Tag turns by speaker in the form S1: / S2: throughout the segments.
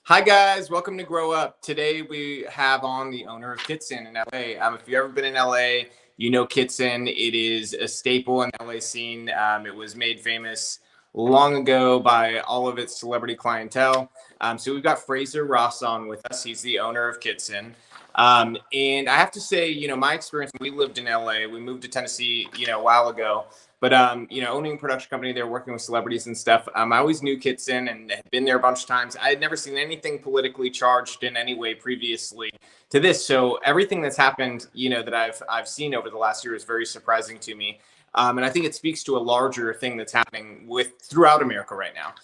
S1: Hi guys, welcome to Grow Up. Today we have on the owner of Kitson in LA. If you've ever been in LA, you know Kitson. It is a staple in the LA scene. It was made famous long ago by all of its celebrity clientele. So we've got Fraser Ross on with us. He's the owner of Kitson. And I have to say, my experience, we lived in LA. We moved to Tennessee, a while ago. But owning a production company there, working with celebrities and stuff, I always knew Kitson and had been there a bunch of times. I had never seen anything politically charged in any way previously to this. So everything that's happened, that I've seen over the last year is very surprising to me. And I think it speaks to a larger thing that's happening throughout America right now.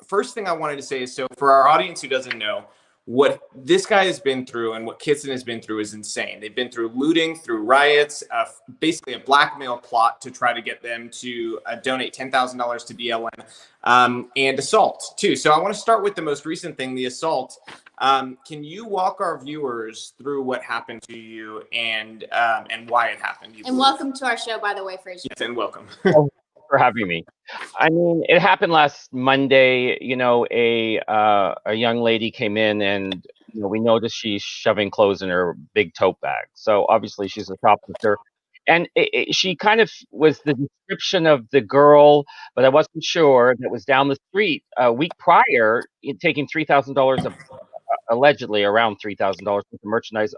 S1: First thing I wanted to say is, so for our audience who doesn't know, what this guy has been through and what Kitson has been through is insane. They've been through looting, through riots, basically a blackmail plot to try to get them to donate $10,000 to BLM, and assault too. So I want to start with the most recent thing, the assault. Can you walk our viewers through what happened to you and why it happened?
S2: And welcome to our show, by the way, Fraser.
S1: Yes, and welcome.
S3: For having me. I mean, it happened last Monday. A young lady came in, and we noticed she's shoving clothes in her big tote bag. So obviously she's a shoplifter, and she kind of was the description of the girl, but I wasn't sure, that was down the street a week prior, taking $3,000 allegedly around $3,000 worth of merchandise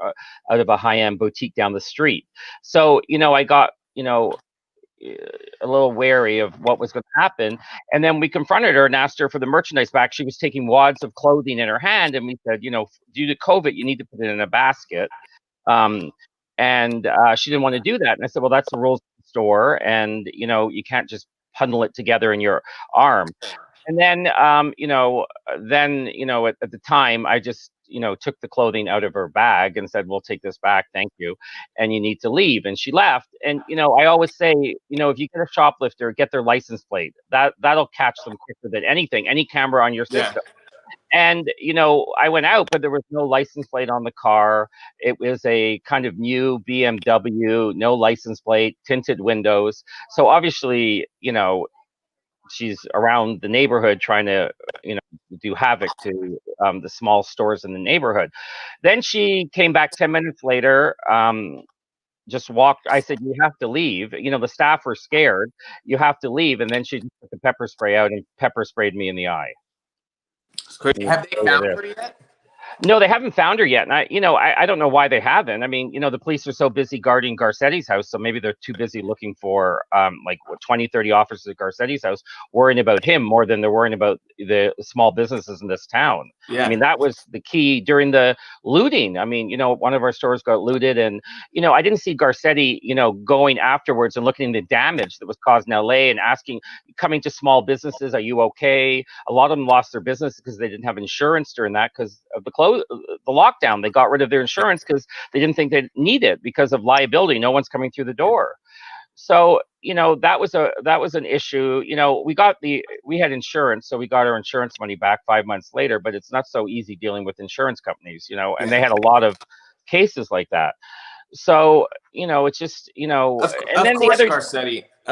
S3: out of a high-end boutique down the street. So I got a little wary of what was going to happen. And then we confronted her and asked her for the merchandise back. She was taking wads of clothing in her hand. And we said, due to COVID, you need to put it in a basket. And she didn't want to do that. And I said, well, that's the rules of the store. And, you can't just bundle it together in your arm. And then, at the time, I just, took the clothing out of her bag and said, we'll take this back. Thank you. And you need to leave. And she left. And, I always say, if you get a shoplifter, get their license plate. That'll catch them quicker than anything, any camera on your system. Yeah. And, I went out, but there was no license plate on the car. It was a kind of new BMW, no license plate, tinted windows. So obviously, she's around the neighborhood trying to, do havoc to the small stores in the neighborhood. Then she came back 10 minutes later, just walked. I said, you have to leave. The staff were scared. You have to leave. And then she took the pepper spray out and pepper sprayed me in the eye.
S1: Have they found her yet?
S3: No, they haven't found her yet. And I don't know why they haven't. I mean, the police are so busy guarding Garcetti's house. So maybe they're too busy looking for 20, 30 officers at Garcetti's house, worrying about him more than they're worrying about the small businesses in this town. Yeah. I mean, that was the key during the looting. I mean, one of our stores got looted, and, I didn't see Garcetti, going afterwards and looking at the damage that was caused in LA and coming to small businesses, are you okay? A lot of them lost their business because they didn't have insurance during that because of the lockdown. They got rid of their insurance because they didn't think they'd need it because of liability. No one's coming through the door. So, that was an issue. We had insurance, so we got our insurance money back 5 months later, but it's not so easy dealing with insurance companies, and they had a lot of cases like that. So, it's just,
S1: Of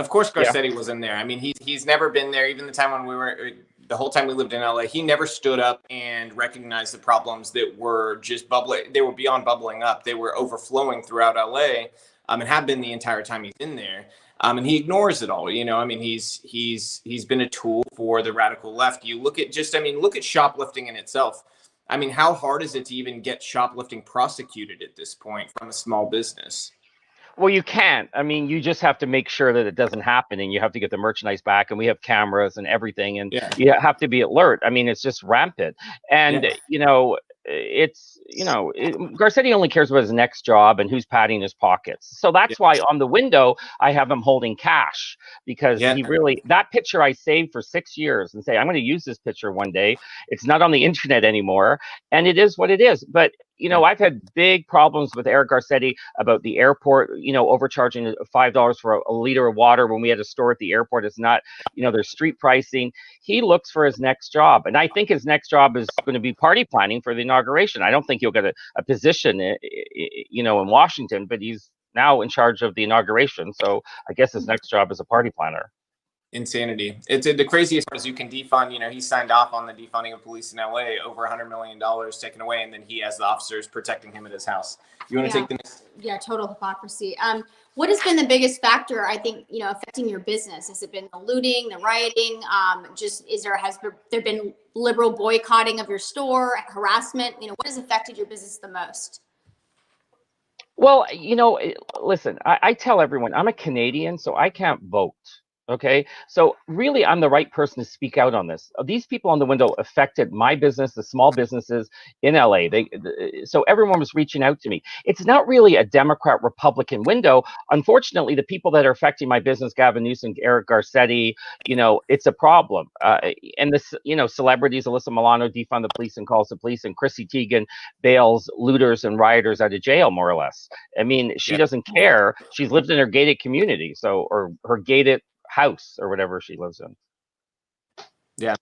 S1: course, Garcetti was in there. I mean, he's never been there. Even the time when the whole time we lived in LA, he never stood up and recognized the problems that were just bubbling. They were beyond bubbling up. They were overflowing throughout LA, and have been the entire time he's in there. And he ignores it all. I mean, he's been a tool for the radical left. You look at shoplifting in itself. I mean, how hard is it to even get shoplifting prosecuted at this point from a small business?
S3: Well, you can't. I mean, you just have to make sure that it doesn't happen, and you have to get the merchandise back, and we have cameras and everything, and you have to be alert. I mean, it's just rampant. And, Garcetti only cares about his next job and who's padding his pockets. So that's why on the window, I have him holding cash, because that picture I saved for 6 years and say, I'm going to use this picture one day. It's not on the internet anymore. And it is what it is. But, I've had big problems with Eric Garcetti about the airport, overcharging $5 for a liter of water when we had a store at the airport. It's not, there's street pricing. He looks for his next job. And I think his next job is going to be party planning for the inauguration. I don't think he'll get a position, in Washington, but he's now in charge of the inauguration. So I guess his next job is a party planner.
S1: Insanity. It's the craziest part is you can defund. He signed off on the defunding of police in LA, over $100 million taken away, and then he has the officers protecting him at his house. You want to take the next?
S2: Yeah, total hypocrisy. What has been the biggest factor, I think, affecting your business? Has it been the looting, the rioting? Has there been liberal boycotting of your store, harassment? What has affected your business the most?
S3: Well, listen, I tell everyone I'm a Canadian, so I can't vote. Okay. So really, I'm the right person to speak out on this. These people on the window affected my business, the small businesses in LA. So everyone was reaching out to me. It's not really a Democrat Republican window. Unfortunately, the people that are affecting my business, Gavin Newsom, Eric Garcetti, it's a problem. And this, celebrities, Alyssa Milano defund the police and calls the police, and Chrissy Teigen bails looters and rioters out of jail, more or less. I mean, she doesn't care. She's lived in her gated community, or her gated house or whatever she lives in.
S1: Yeah.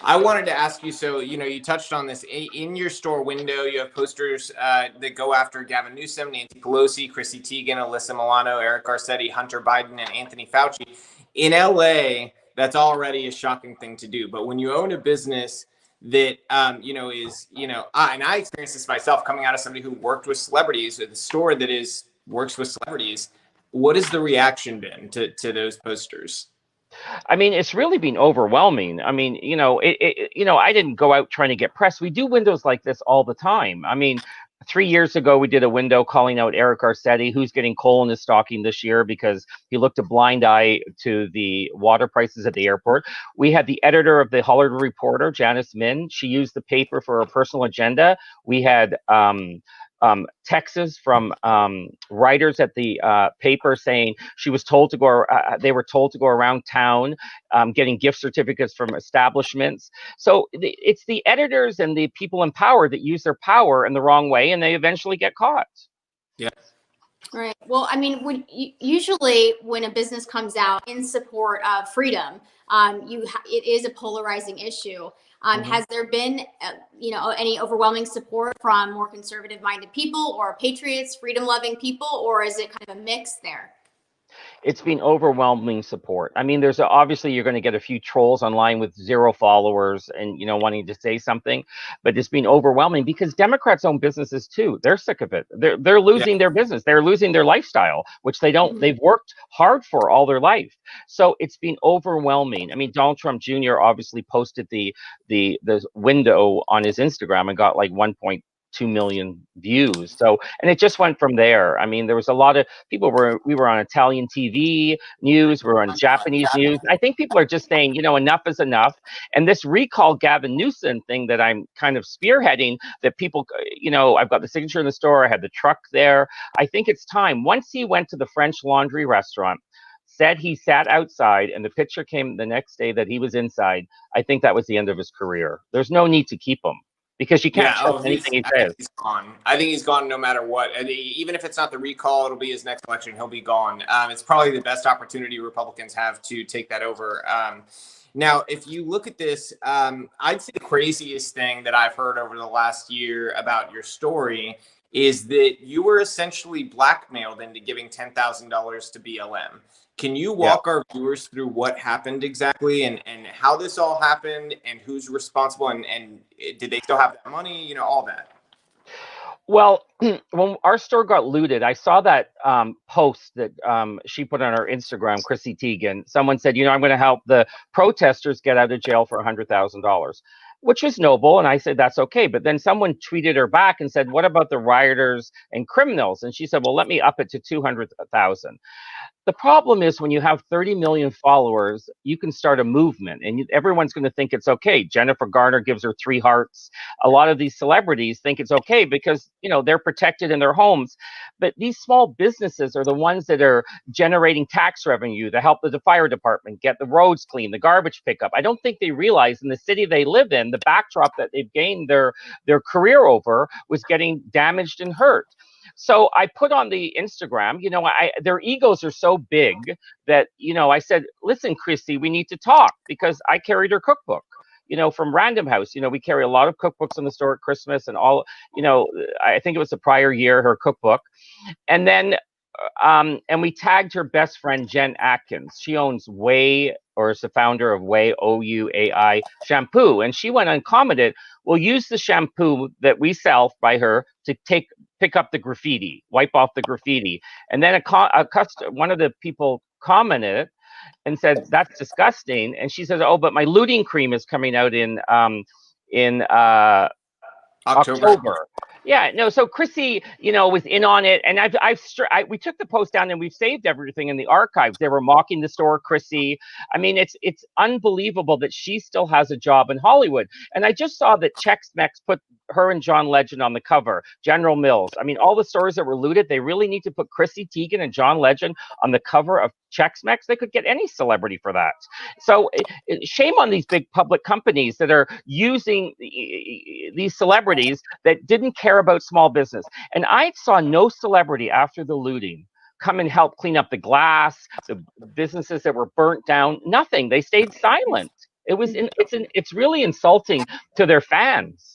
S1: I wanted to ask you, so, you touched on this in your store window, you have posters that go after Gavin Newsom, Nancy Pelosi, Chrissy Teigen, Alyssa Milano, Eric Garcetti, Hunter Biden, and Anthony Fauci. In LA, that's already a shocking thing to do. But when you own a business that, and I experienced this myself coming out of somebody who worked with celebrities, with a store that works with celebrities, what has the reaction been to those posters?
S3: I mean, it's really been overwhelming. I mean, I didn't go out trying to get press. We do windows like this all the time. I mean, 3 years ago, we did a window calling out Eric Garcetti, who's getting coal in his stocking this year because he looked a blind eye to the water prices at the airport. We had the editor of the Hollywood Reporter, Janice Min. She used the paper for her personal agenda. We had texts from writers at the paper saying she was told to go. They were told to go around town, getting gift certificates from establishments. So it's the editors and the people in power that use their power in the wrong way, and they eventually get caught.
S1: Yeah.
S2: Right. Well, I mean, usually when a business comes out in support of freedom, it is a polarizing issue. Has there been, any overwhelming support from more conservative-minded people or patriots, freedom-loving people, or is it kind of a mix there?
S3: It's been overwhelming support. I mean, obviously you're going to get a few trolls online with 0 followers and wanting to say something, but it's been overwhelming because Democrats own businesses too. They're sick of it. They're losing their business. They're losing their lifestyle, which they've worked hard for all their life. So it's been overwhelming. I mean, Donald Trump Jr. obviously posted the window on his Instagram and got like 1.2 million views. So, and it just went from there. I mean, there was a lot of people we were on Italian TV news, we were on Japanese news. I think people are just saying, enough is enough. And this recall Gavin Newsom thing that I'm kind of spearheading, that people, I've got the signature in the store, I had the truck there. I think it's time. Once he went to the French Laundry restaurant, said he sat outside, and the picture came the next day that he was inside, I think that was the end of his career. There's no need to keep him, because you can't trust anything he says.
S1: I think he's gone no matter what. And even if it's not the recall, it'll be his next election. He'll be gone. It's probably the best opportunity Republicans have to take that over. Now, if you look at this, I'd say the craziest thing that I've heard over the last year about your story is that you were essentially blackmailed into giving $10,000 to BLM. Can you walk our viewers through what happened exactly and how this all happened and who's responsible and did they still have that money, all that?
S3: Well, when our store got looted, I saw that post that she put on her Instagram, Chrissy Teigen. Someone said, I'm going to help the protesters get out of jail for $100,000, which was noble. And I said, that's okay. But then someone tweeted her back and said, what about the rioters and criminals? And she said, well, let me up it to 200,000. The problem is when you have 30 million followers, you can start a movement and everyone's going to think it's okay. Jennifer Garner gives her 3 hearts. A lot of these celebrities think it's okay because, they're protected in their homes. But these small businesses are the ones that are generating tax revenue to help the fire department get the roads clean, the garbage pickup. I don't think they realize in the city they live in, the backdrop that they've gained their career over was getting damaged and hurt. So I put on the Instagram, their egos are so big that, I said, listen, Chrissy, we need to talk, because I carried her cookbook, from Random House. We carry a lot of cookbooks in the store at Christmas and all, I think it was the prior year, her cookbook. And then and we tagged her best friend, Jen Atkins. She owns Way, or is the founder of Way, OUAI shampoo. And she went and commented, we'll use the shampoo that we sell by her to pick up the graffiti, wipe off the graffiti. And then one of the people commented and said, that's disgusting. And she says, oh, but my looting cream is coming out in October. Yeah, no. So Chrissy, was in on it, and we took the post down and we've saved everything in the archives. They were mocking the store, Chrissy. I mean, it's unbelievable that she still has a job in Hollywood. And I just saw that Chex-Mex put her and John Legend on the cover. General Mills. I mean, all the stores that were looted, they really need to put Chrissy Teigen and John Legend on the cover of Chex-Mex. They could get any celebrity for that. So shame on these big public companies that are using these celebrities that didn't care about small business. And I saw no celebrity after the looting come and help clean up the glass, the businesses that were burnt down. Nothing. They stayed silent. It's really insulting to their fans.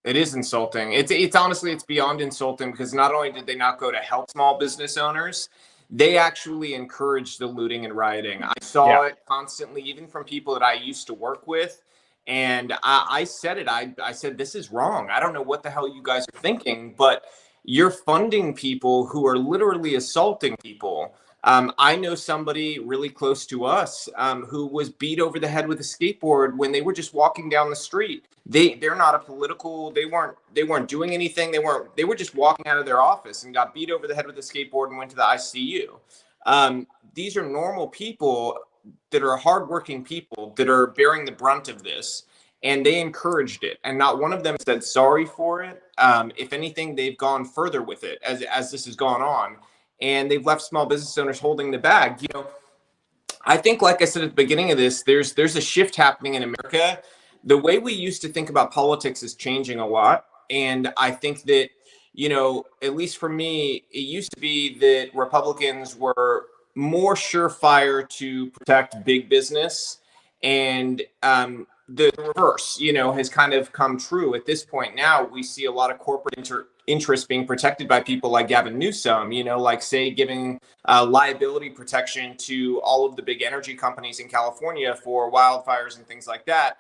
S1: It is insulting. It's honestly, it's beyond insulting, because not only did they not go to help small business owners, they actually encouraged the looting and rioting. I saw it constantly, even from people that I used to work with. And I said it. I said, this is wrong. I don't know what the hell you guys are thinking, but you're funding people who are literally assaulting people. I know somebody really close to us who was beat over the head with a skateboard when they were just walking down the street. They're not a political. They weren't doing anything. They were just walking out of their office and got beat over the head with a skateboard and went to the ICU. These are normal people that are hardworking people that are bearing the brunt of this, and they encouraged it. And not one of them said sorry for it. If anything, they've gone further with it as this has gone on, and they've left small business owners holding the bag. I think, like I said at the beginning of this, there's a shift happening in America. The way we used to think about politics is changing a lot. And I think that, at least for me, it used to be that Republicans were more surefire to protect big business, and the reverse, has kind of come true at this point. Now we see a lot of corporate interest being protected by people like Gavin Newsom, like, say, giving liability protection to all of the big energy companies in California for wildfires and things like that,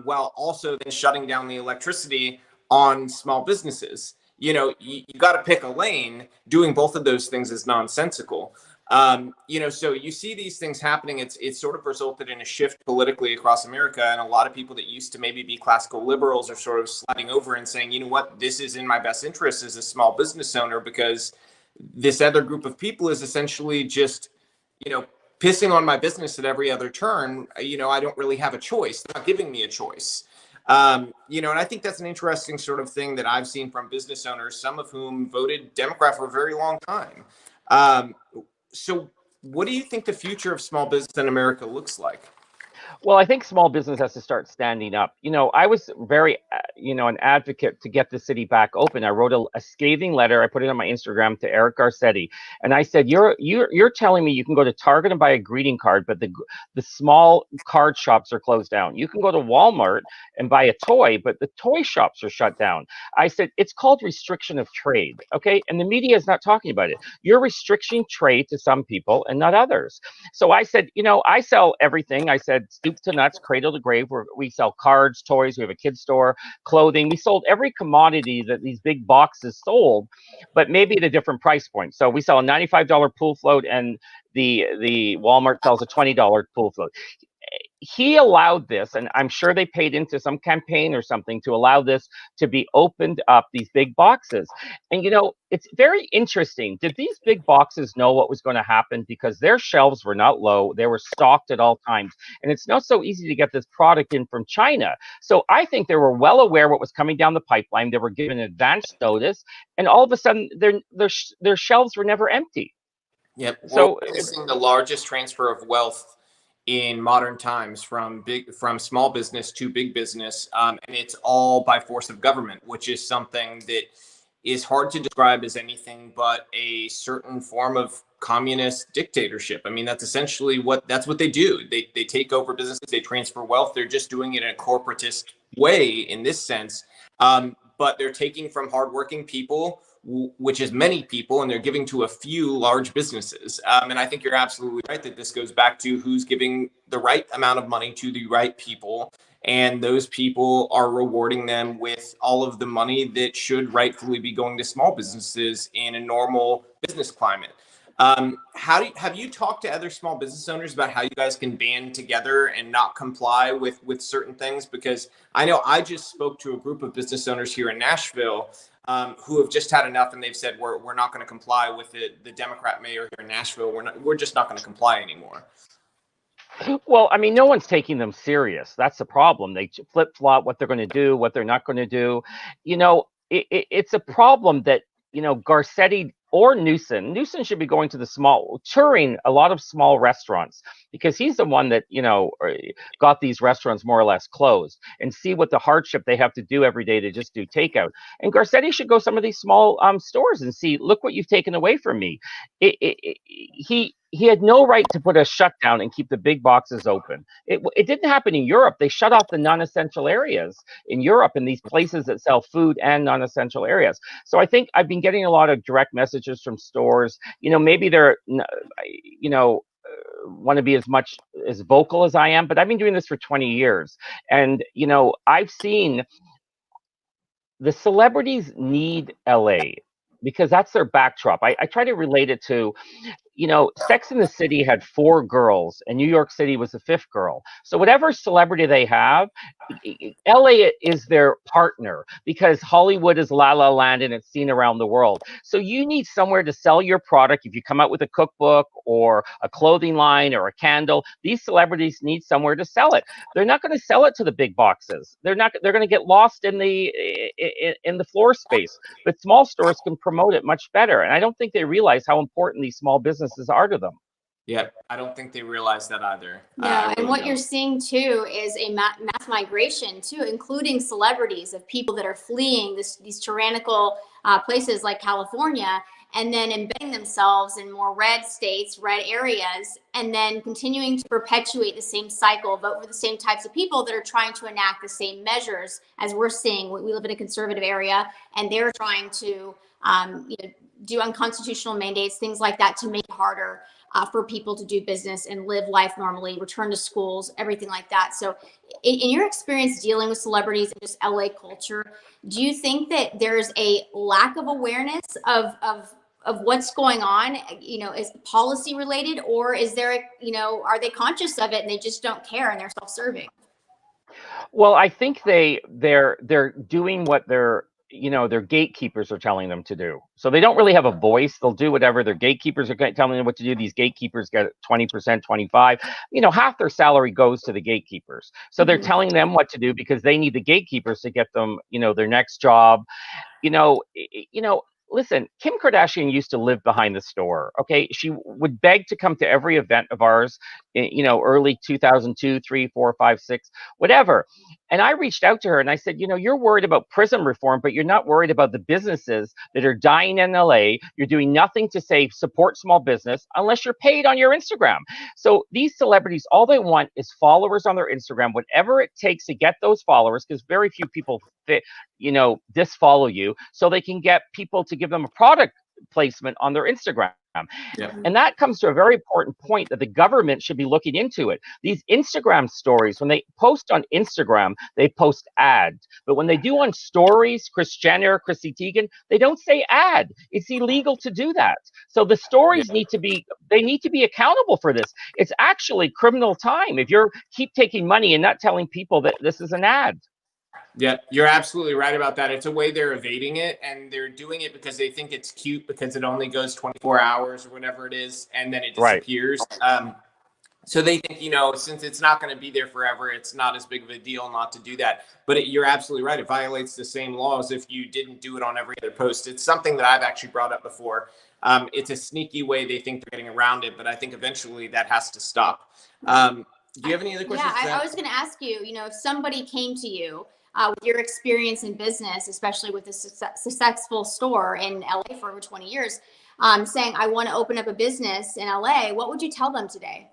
S1: while also then shutting down the electricity on small businesses. You got to pick a lane. Doing both of those things is nonsensical. So you see these things happening. It's sort of resulted in a shift politically across America. And a lot of people that used to maybe be classical liberals are sort of sliding over and saying, you know what, this is in my best interest as a small business owner, because this other group of people is essentially just, pissing on my business at every other turn. I don't really have a choice. They're not giving me a choice. And I think that's an interesting sort of thing that I've seen from business owners, some of whom voted Democrat for a very long time. So what do you think the future of small business in America looks like?
S3: Well, I think small business has to start standing up. I was very, an advocate to get the city back open. I wrote a scathing letter. I put it on my Instagram to Eric Garcetti, and I said, "You're telling me you can go to Target and buy a greeting card, but the small card shops are closed down. You can go to Walmart and buy a toy, but the toy shops are shut down." I said, "It's called restriction of trade, okay? And the media is not talking about it. You're restricting trade to some people and not others." So I said, I sell everything. I said, soup to nuts, cradle to grave, where we sell cards, toys, we have a kids store, clothing. We sold every commodity that these big boxes sold, but maybe at a different price point. So we sell a $95 pool float, and the Walmart sells a $20 pool float. He allowed this, and I'm sure they paid into some campaign or something to allow this to be opened up, these big boxes. And it's very interesting. Did these big boxes know what was going to happen? Because their shelves were not low. They were stocked at all times. And it's not so easy to get this product in from China. So I think they were well aware what was coming down the pipeline. They were given advance notice, and all of a sudden their shelves were never empty.
S1: Yep.
S3: So
S1: it's the largest transfer of wealth in modern times from small business to big business, and it's all by force of government, which is something that is hard to describe as anything but a certain form of communist dictatorship. I mean, that's essentially what they do. They take over businesses, they transfer wealth. They're just doing it in a corporatist way in this sense, but they're taking from hardworking people which is many people, and they're giving to a few large businesses. And I think you're absolutely right that this goes back to who's giving the right amount of money to the right people. And those people are rewarding them with all of the money that should rightfully be going to small businesses in a normal business climate. Have you talked to other small business owners about how you guys can band together and not comply with certain things? Because I know I just spoke to a group of business owners here in Nashville who have just had enough, and they've said we're not going to comply with the Democrat mayor here in Nashville. We're just not going to comply anymore.
S3: Well, I mean, no one's taking them serious. That's the problem. They flip-flop what they're going to do, what they're not going to do. You know, it's a problem that, you know, Garcetti or Newsom should be going to the touring a lot of small restaurants, because he's the one that, you know, got these restaurants more or less closed, and see what the hardship they have to do every day to just do takeout. And Garcetti should go some of these small stores and see, look what you've taken away from me. He had no right to put a shutdown and keep the big boxes open. It didn't happen in Europe. They shut off the non-essential areas in Europe, in these places that sell food and non-essential areas. So I think I've been getting a lot of direct messages from stores. You know, maybe they're, you know, want to be as vocal as I am, but I've been doing this for 20 years. And, you know, I've seen the celebrities need LA because that's their backdrop. I try to relate it to, you know, Sex and the City had 4 girls and New York City was the 5th girl. So whatever celebrity they have, LA is their partner, because Hollywood is La La Land and it's seen around the world. So you need somewhere to sell your product. If you come out with a cookbook or a clothing line or a candle, these celebrities need somewhere to sell it. They're not going to sell it to the big boxes. They're going to get lost in the floor space. But small stores can promote it much better. And I don't think they realize how important these small businesses are to them.
S1: Yeah, I don't think they realize that either.
S2: Yeah,
S1: really
S2: and what
S1: don't.
S2: you're seeing too is a mass migration too, including celebrities, of people that are fleeing these tyrannical places like California, and then embedding themselves in more red states, red areas, and then continuing to perpetuate the same cycle, vote for the same types of people that are trying to enact the same measures as we're seeing. We live in a conservative area, and they're trying to you know, do unconstitutional mandates, things like that, to make it harder for people to do business and live life normally, return to schools, everything like that. So in your experience dealing with celebrities and just LA culture, do you think that there's a lack of awareness of what's going on, you know, is policy related, or is there, you know, are they conscious of it and they just don't care and they're self-serving?
S3: Well, I think they're doing what their gatekeepers are telling them to do. So they don't really have a voice. They'll do whatever their gatekeepers are telling them what to do. These gatekeepers get 20%, 25. You know, half their salary goes to the gatekeepers. So they're telling them what to do because they need the gatekeepers to get them, you know, their next job. You know, listen, Kim Kardashian used to live behind the store. Okay, she would beg to come to every event of ours, you know, early 2002, 3, 4, 5, 6, whatever. And I reached out to her and I said, you know, you're worried about prison reform, but you're not worried about the businesses that are dying in LA. You're doing nothing to say support small business unless you're paid on your Instagram. So these celebrities, all they want is followers on their Instagram, whatever it takes to get those followers, because very few people disfollow you, so they can get people to give them a product placement on their Instagram.
S1: Yeah.
S3: And that comes to a very important point that the government should be looking into it. These Instagram stories, when they post on Instagram, they post ads. But when they do on stories, Kris Jenner, Chrissy Teigen, they don't say ad. It's illegal to do that. So the stories need to be accountable for this. It's actually criminal time if you keep taking money and not telling people that this is an ad.
S1: Yeah, you're absolutely right about that. It's a way they're evading it, and they're doing it because they think it's cute because it only goes 24 hours or whatever it is, and then it disappears. Right. So they think, you know, since it's not going to be there forever, it's not as big of a deal not to do that. But you're absolutely right. It violates the same laws if you didn't do it on every other post. It's something that I've actually brought up before. It's a sneaky way they think they're getting around it, but I think eventually that has to stop. Do you have any other questions?
S2: Yeah, I was going to ask you, you know, if somebody came to you with your experience in business, especially with a successful store in LA for over 20 years, saying, I want to open up a business in LA, what would you tell them today?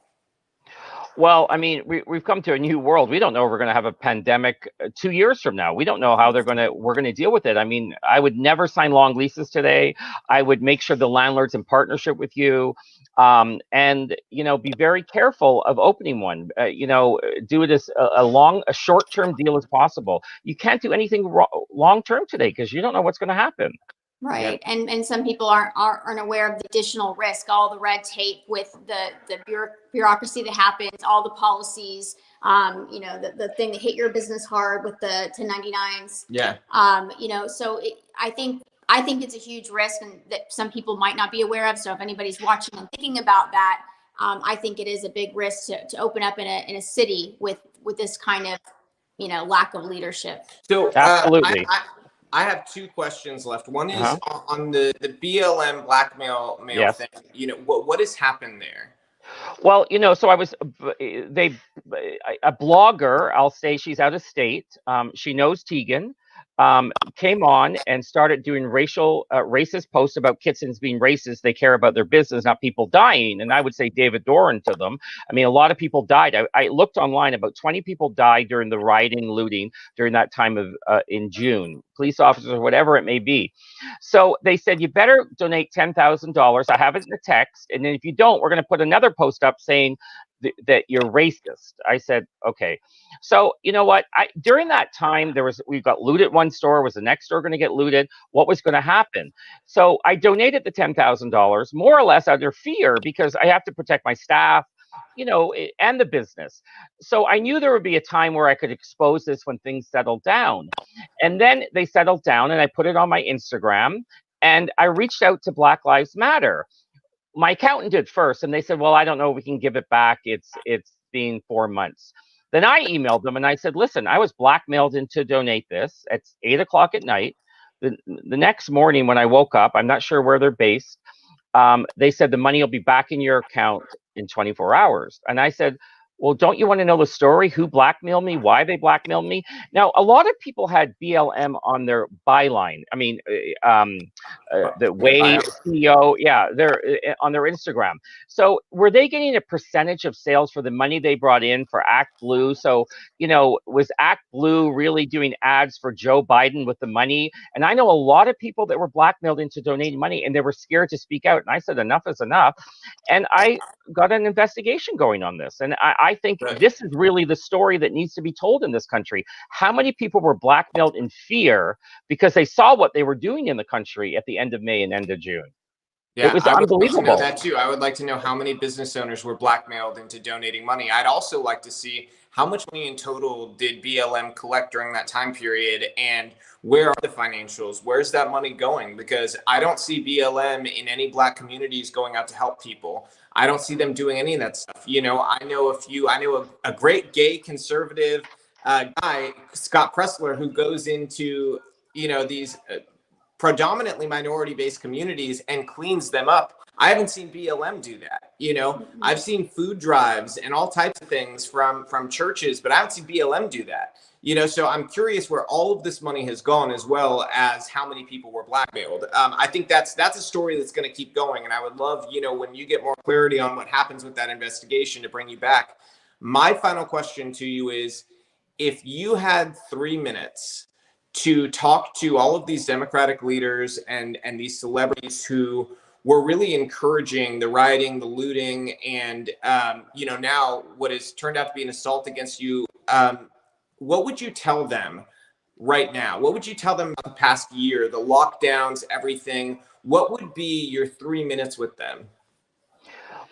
S3: Well, I mean, we've come to a new world. We don't know if we're going to have a pandemic 2 years from now. We don't know how we're going to deal with it. I mean, I would never sign long leases today. I would make sure the landlord's in partnership with you, and be very careful of opening one. Do it as a short-term deal as possible. You can't do anything long-term today because you don't know what's going to happen.
S2: Right. And some people aren't aware of the additional risk, all the red tape with the bureaucracy that happens, all the policies, the thing that hit your business hard with the 1099s.
S1: Yeah.
S2: So I think it's a huge risk and that some people might not be aware of. So if anybody's watching and thinking about that, I think it is a big risk to open up in a city with this kind of, lack of leadership.
S1: So
S3: Absolutely.
S1: I have two questions left. One is on the BLM blackmail
S3: Yes.
S1: thing. What has happened there?
S3: Well, so a blogger, I'll say she's out of state. She knows Teigen, came on and started doing racist posts about Kitsons being racist. They care about their business, not people dying. And I would say David Doran to them. I mean, a lot of people died. I looked online, about 20 people died during the rioting, looting during that time of in June, police officers or whatever it may be. So they said, you better donate $10,000. I have it in the text. And then if you don't, we're going to put another post up saying that you're racist. I said, okay. So you know what? During that time, we got looted one store. Was the next store going to get looted? What was going to happen? So I donated the $10,000 more or less out of fear because I have to protect my staff, and the business. So I knew there would be a time where I could expose this when things settled down. And then they settled down, and I put it on my Instagram, and I reached out to Black Lives Matter. My accountant did first, and they said, well, I don't know if we can give it back. It's been 4 months. Then I emailed them and I said, listen, I was blackmailed into donate this. It's 8 o'clock at night. The next morning when I woke up, I'm not sure where they're based. They said the money will be back in your account in 24 hours. And I said, well, don't you want to know the story? Who blackmailed me? Why they blackmailed me? Now, a lot of people had BLM on their byline. I mean, the Way CEO, yeah, they're on their Instagram. So were they getting a percentage of sales for the money they brought in for Act Blue? So, was Act Blue really doing ads for Joe Biden with the money? And I know a lot of people that were blackmailed into donating money and they were scared to speak out. And I said, enough is enough. And I got an investigation going on this. And I think this is really the story that needs to be told in this country. How many people were blackmailed in fear because they saw what they were doing in the country at the end of May and end of June?
S1: Yeah,
S3: it was
S1: I would
S3: unbelievable.
S1: like to know that too. I would like to know how many business owners were blackmailed into donating money. I'd also like to see how much money in total did BLM collect during that time period, and where are the financials? Where's that money going? Because I don't see BLM in any Black communities going out to help people. I don't see them doing any of that stuff. I know a great gay conservative guy, Scott Pressler, who goes into, these predominantly minority-based communities and cleans them up. I haven't seen BLM do that. I've seen food drives and all types of things from churches, but I haven't seen BLM do that. So I'm curious where all of this money has gone, as well as how many people were blackmailed. I think that's a story that's going to keep going, and I would love, when you get more clarity on what happens with that investigation, to bring you back. My final question to you is, if you had 3 minutes to talk to all of these Democratic leaders and these celebrities who were really encouraging the rioting, the looting, and now what has turned out to be an assault against you, what would you tell them right now? What would you tell them about the past year, the lockdowns, everything? What would be your 3 minutes with them?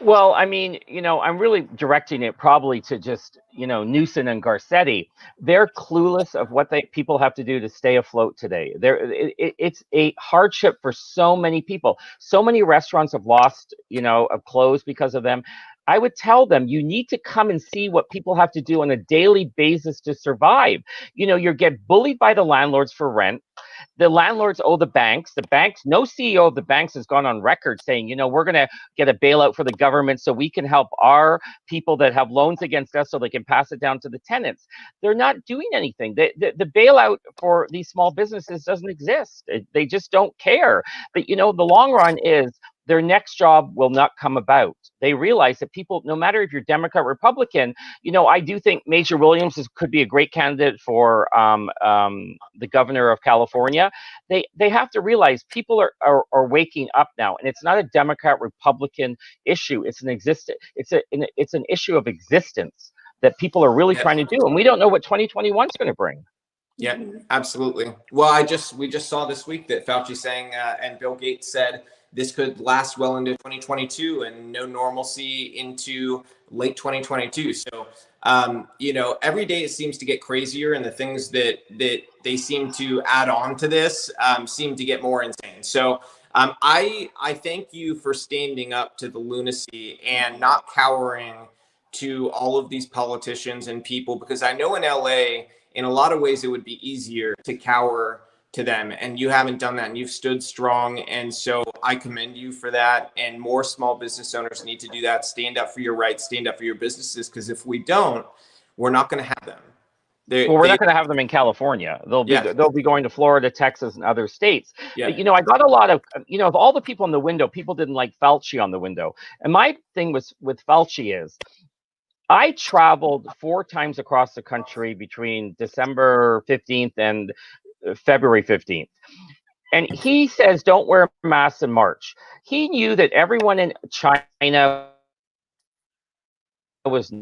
S3: Well, I mean, I'm really directing it probably to just, Newsom and Garcetti. They're clueless of what people have to do to stay afloat today. It's a hardship for so many people. So many restaurants have lost, have closed because of them. I would tell them, you need to come and see what people have to do on a daily basis to survive. You get bullied by the landlords for rent. The landlords owe the banks. No CEO of the banks has gone on record saying, we're going to get a bailout for the government so we can help our people that have loans against us so they can pass it down to the tenants. They're not doing anything. The bailout for these small businesses doesn't exist. They just don't care. But, the long run is, their next job will not come about. They realize that people, no matter if you're Democrat, Republican, I do think Major Williams could be a great candidate for the governor of California. They have to realize people are waking up now, and it's not a Democrat Republican issue. It's an issue of existence that people are really trying to do, and we don't know what 2021 is going to bring.
S1: Yeah, absolutely. Well, we just saw this week that Fauci saying, and Bill Gates said, this could last well into 2022 and no normalcy into late 2022. So, every day it seems to get crazier, and the things that they seem to add on to this seem to get more insane. So, I thank you for standing up to the lunacy and not cowering to all of these politicians and people, because I know in LA, in a lot of ways, it would be easier to cower to them, and you haven't done that, and you've stood strong. And so I commend you for that. And more small business owners need to do that. Stand up for your rights, stand up for your businesses, because if we don't, we're not going to have them.
S3: We're not going to have them in California. They'll be going to Florida, Texas, and other states.
S1: Yeah.
S3: But, I got a lot of, of all the people in the window, people didn't like Fauci on the window. And my thing with Fauci is, I traveled 4 times across the country between December 15th and February 15th. And he says, don't wear masks in March. He knew that everyone in China was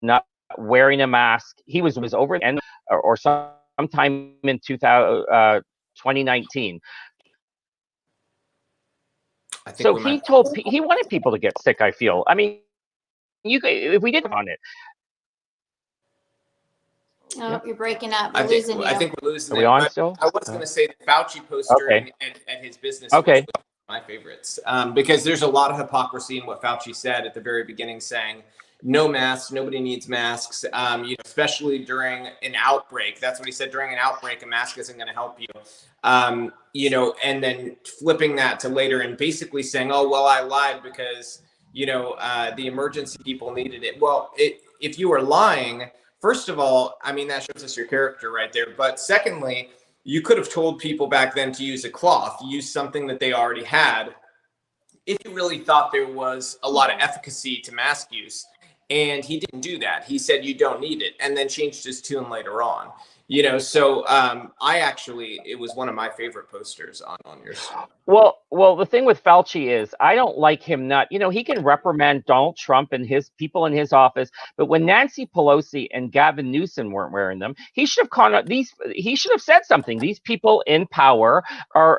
S3: not wearing a mask. He was over and or sometime in 2019. So he wanted people to get sick, I feel. I mean, if we did on it.
S2: Oh, you're breaking up. We're losing you.
S1: I think we're losing.
S3: Are we on still?
S1: I was going to say the Fauci poster at his business.
S3: Okay.
S1: Was my favorites, because there's a lot of hypocrisy in what Fauci said at the very beginning, saying no masks, nobody needs masks, especially during an outbreak. That's what he said. During an outbreak, a mask isn't going to help you. And then flipping that to later and basically saying, oh, well, I lied because, the emergency people needed it. Well, if you were lying, first of all, I mean, that shows us your character right there. But secondly, you could have told people back then to use a cloth, use something that they already had, if you really thought there was a lot of efficacy to mask use. And he didn't do that. He said, you don't need it, and then changed his tune later on. So it was one of my favorite posters on yours.
S3: Well, the thing with Fauci is I don't like him he can reprimand Donald Trump and his people in his office, but when Nancy Pelosi and Gavin Newsom weren't wearing them, he should have said something. These people in power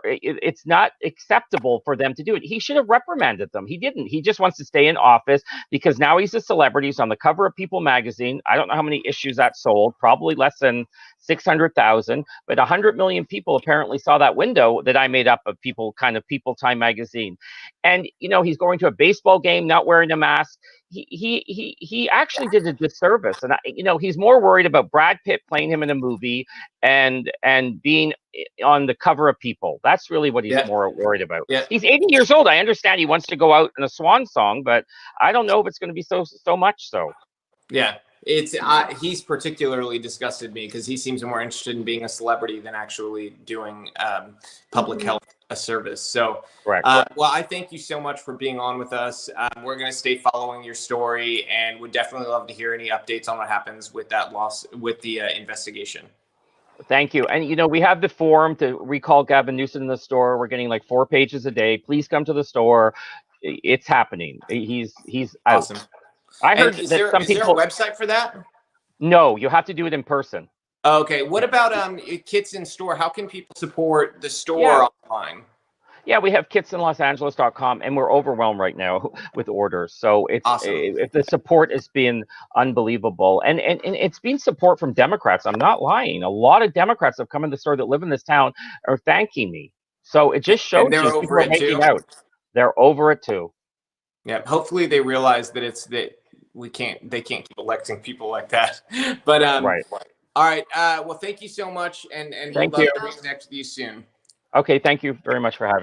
S3: it's not acceptable for them to do it. He should have reprimanded them. He didn't. He just wants to stay in office because now he's a celebrity. He's on the cover of People magazine. I don't know how many issues that sold, probably less than 600,000, but 100 million people apparently saw that window that I made up of People Time magazine. And he's going to a baseball game not wearing a mask. He actually did a disservice, and he's more worried about Brad Pitt playing him in a movie and being on the cover of People. That's really what he's more worried about. He's 80 years old. I understand he wants to go out in a swan song, but I don't know if it's going to be so much so.
S1: Yeah. He's particularly disgusted me because he seems more interested in being a celebrity than actually doing public health a service. So,
S3: correct.
S1: Well, I thank you so much for being on with us. We're going to stay following your story, and would definitely love to hear any updates on what happens with that with the investigation.
S3: Thank you. And, we have the form to recall Gavin Newsom in the store. We're getting like 4 pages a day. Please come to the store. It's happening. He's out.
S1: Awesome.
S3: I heard
S1: is
S3: that
S1: there,
S3: some
S1: is
S3: people.
S1: there a website for that?
S3: No, you have to do it in person.
S1: Okay. What about Kitson store? How can people support the store online?
S3: Yeah, we have kitsonlosangeles.com, and we're overwhelmed right now with orders. So it's
S1: awesome.
S3: The support has been unbelievable, and it's been support from Democrats. I'm not lying. A lot of Democrats have come in the store that live in this town are thanking me. So it just shows
S1: they're
S3: you
S1: over it too.
S3: They're over it too.
S1: Yeah. Hopefully they realize that they can't keep electing people like that. But
S3: right.
S1: All right. Well, thank you so much, and
S3: thank
S1: we'll
S3: you.
S1: reconnect with you soon.
S3: Okay, thank you very much for having me.